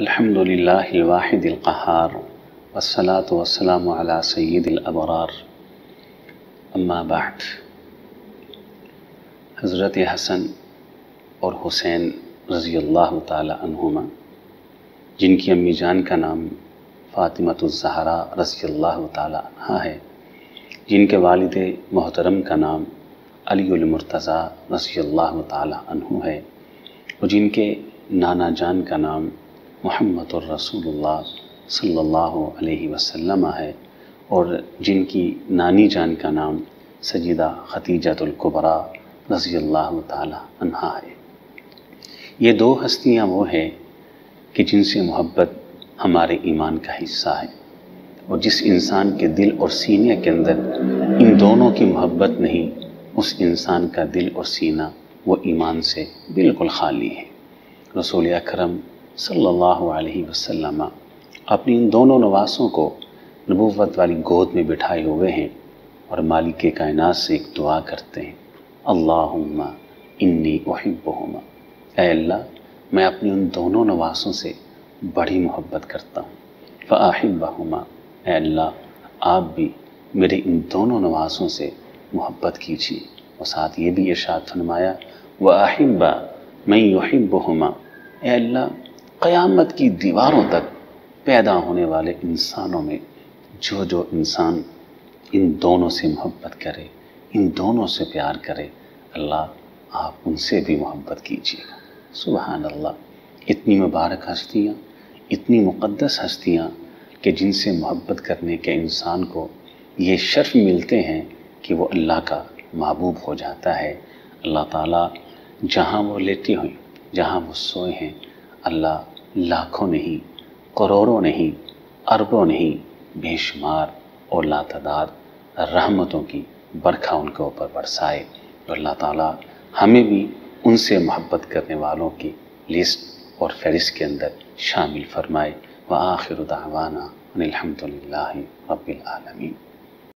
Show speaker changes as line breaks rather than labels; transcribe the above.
الحمد للہ الواحد القہار والصلاة والسلام علی سید الابرار اما بعد۔ حضرت حسن اور حسین رضی اللہ تعالی عنہما، جن کی امی جان کا نام فاطمۃ الزہرا رضی اللہ تعالی عنہا ہے، جن کے والد محترم کا نام علی المرتضیٰ رضی اللہ تعالی عنہ ہے، اور جن کے نانا جان کا نام محمد الرسول اللہ صلی اللہ علیہ وسلم ہے، اور جن کی نانی جان کا نام سیدہ خدیجۃ الکبریٰ رضی اللہ تعالی عنہا ہے۔ یہ دو ہستیاں وہ ہیں کہ جن سے محبت ہمارے ایمان کا حصہ ہے، اور جس انسان کے دل اور سینے کے اندر ان دونوں کی محبت نہیں، اس انسان کا دل اور سینہ وہ ایمان سے بالکل خالی ہے۔ رسول اکرم صلی اللہ علیہ وسلم اپنی ان دونوں نواسوں کو نبوت والی گود میں بٹھائے ہوئے ہیں، اور مالک کائنات سے ایک دعا کرتے ہیں، اللہم انی احبہما، اے اللہ میں اپنی ان دونوں نواسوں سے بڑی محبت کرتا ہوں، فاحبہما، اے اللہ آپ بھی میرے ان دونوں نواسوں سے محبت کیجیے۔ اور ساتھ یہ بھی ارشاد فرمایا، وَأَحِبَّ مَن يُحِبُّهُمَا، اے اللہ قیامت کی دیواروں تک پیدا ہونے والے انسانوں میں جو جو انسان ان دونوں سے محبت کرے، ان دونوں سے پیار کرے، اللہ آپ ان سے بھی محبت کیجیے گا۔ سبحان اللہ، اتنی مبارک ہستیاں، اتنی مقدس ہستیاں کہ جن سے محبت کرنے کے انسان کو یہ شرف ملتے ہیں کہ وہ اللہ کا محبوب ہو جاتا ہے۔ اللہ تعالیٰ جہاں وہ لیٹے ہوئے، جہاں وہ سوئے ہیں، اللہ لاکھوں نہیں، کروڑوں نہیں، اربوں نہیں، بے شمار اور لاتعداد رحمتوں کی برکھا ان کے اوپر برسائے، اور اللہ تعالیٰ ہمیں بھی ان سے محبت کرنے والوں کی لسٹ اور فہرست کے اندر شامل فرمائے۔ وآخر دعوانا ان الحمد للہ رب العالمین۔